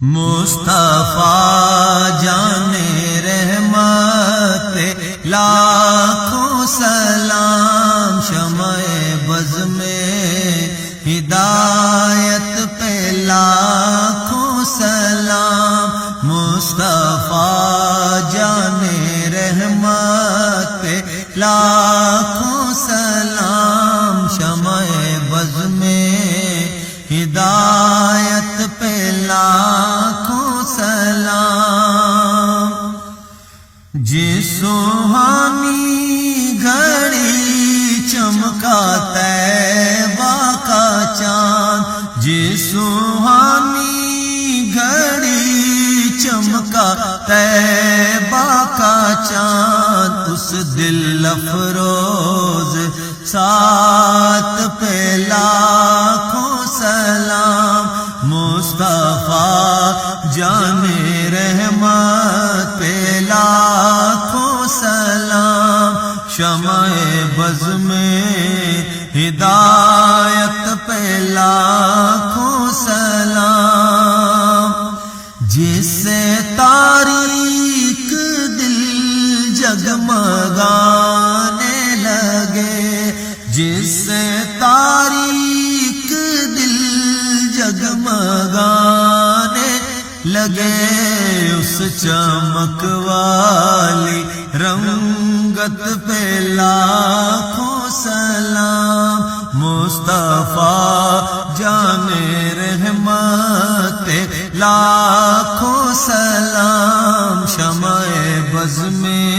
مصطفیٰ جان رحمت لاکھوں سلام، شمع بز میں ہدایت پہ لاکھوں سلام، مصطفیٰ جان رحمت پہ لاکھوں سلام، شمع بز میں ہدایت پہ لاکھوں سلام۔ جس سہانی گھڑی چمکا طیبہ کا چاند، جس سہانی گھڑی چمکا طیبہ کا چاند، اس دل افروز ساتھ پہ لاکھوں سلام، مصطفیٰ جان رحمت پہ لاکھوں سلام، شمع بز میں ہدایت پہ لاکھوں سلام۔ جس سے تاریک دل جگمگانے لگے، جس سے تاریک دل جگمگانے لگے، اس چمک والی رنگت پہ لاکھوں سلام، مصطفیٰ جان رحمت پہ لاکھوں سلام، شمع بز میں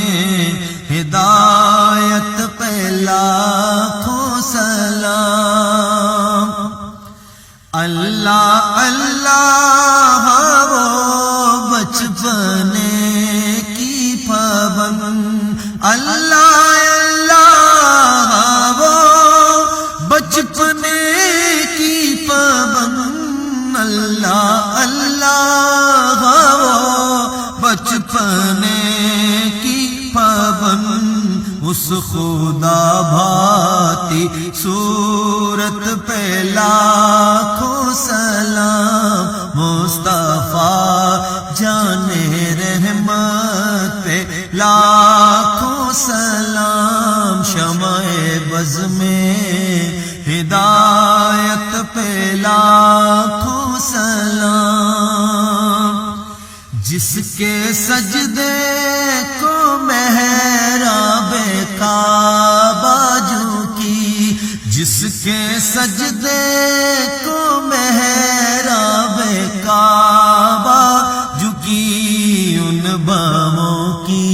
ہدایت پہ لاکھوں سلام۔ اللہ اللہ وہ بچپنے کی پابند، اللہ اللہ وہ بچپنے کی پابند، اللہ اللہ وہ بچپنے کی پابند، اس خدا بھاتی صورت پہ لاکھوں سلام، مصطفیٰ جان رحمت پہ لاکھوں سلام، شمع بز میں ہدایت پہ لاکھوں سلام۔ جس کے سجدے کو محراب کعبہ جھکی، جس کے سجدے کو محراب کعبہ جھکی، ان باموں کی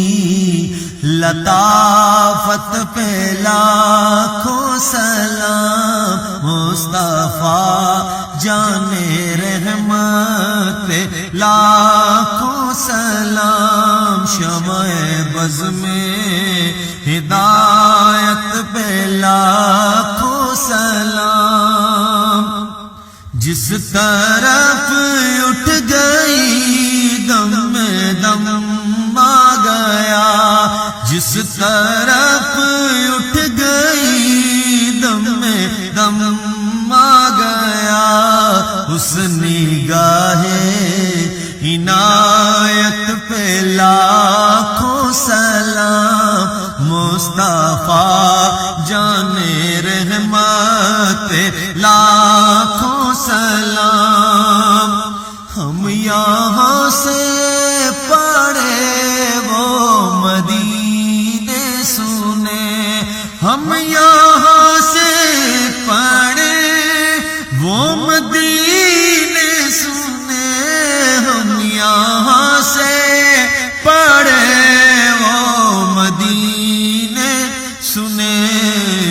لطافت پہ لاکھوں سلام، مصطفیٰ جان رحمت پہ لاکھوں سلام، شمع بز میں ہدایت پہ لاکھوں سلام۔ جس طرف اٹھ گئی دم میں دم آ گیا، جس طرف اٹھ گئی دم میں دم آ گیا، اس نگاہ عنایت پہ لاکھوں سلام، مصطفیٰ جان رحمت پہ لاکھوں سلام۔ ہم یہاں سے پڑھے وہ مدینے سنے، ہم یہاں سے پڑھے وہ مدینے سنے، ہم یہاں سے پڑھے وہ مدینے سنے،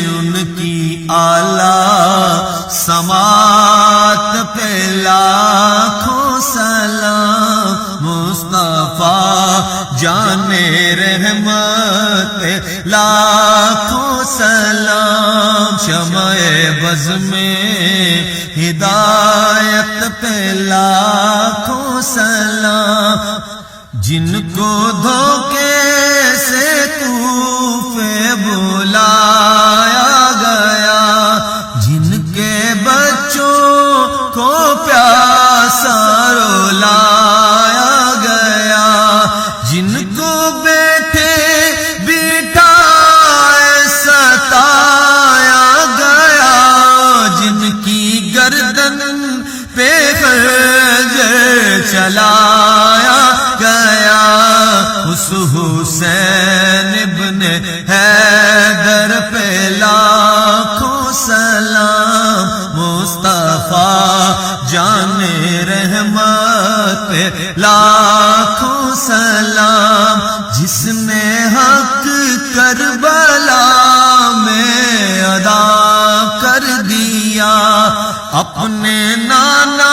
ان کی اعلیٰ سماعت پہ لاکھوں سلام، مصطفیٰ جان رحمت پہ لاکھوں سلام، شمع بز میں ہدایت پہ لاکھوں سلام۔ جن کو دھوکے سے کوفے بلایا گیا، جن کے بچوں کو پیاسا رولا چلایا گیا اس حسین ابن حیدر پہ لاکھوں سلام مصطفیٰ جان رحمت پہ لاکھوں سلام جس نے حق کربلا میں ادا کر دیا اپنے نانا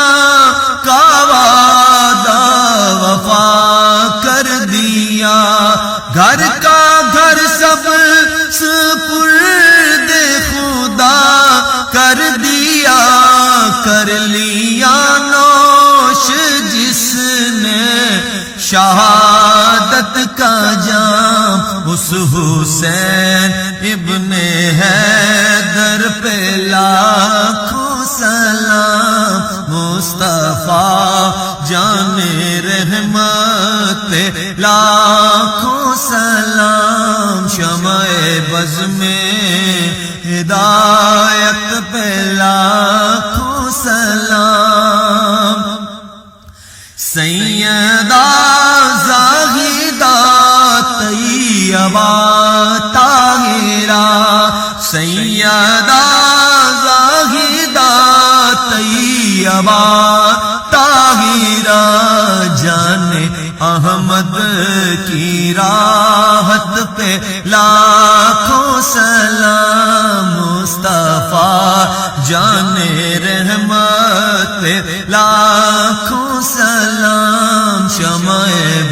کا وعدہ وفا کر دیا گھر کا گھر سب سپرد خدا کر دیا کر لیا نوش جس نے شہادت کا جام اس حسین ابن حیدر پہ لاکھوں سلام مصطفیٰ جان رحمت پہ لاکھوں سلام شمع بز میں ہدایت پہ لاکھوں سلام سیدہ زاہدہ طیبہ طاہرہ سیدہ زاہدہ طیبہ طاہرہ جان احمد کی راحت پہ لاکھوں سلام مصطفیٰ جان رحمت پہ لاکھوں سلام شمع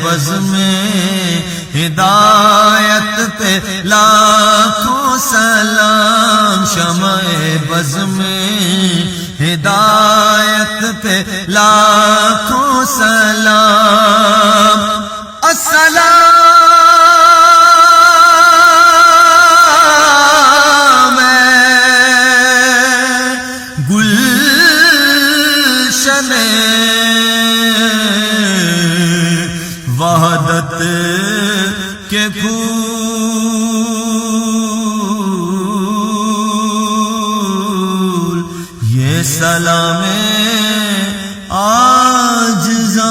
بز میں ہدایت پہ لاکھوں سلام شمع بز میں ہدایت پہ لاکھوں سلام السلام گلشن وحدت کے پھول یہ سلام عاجزانہ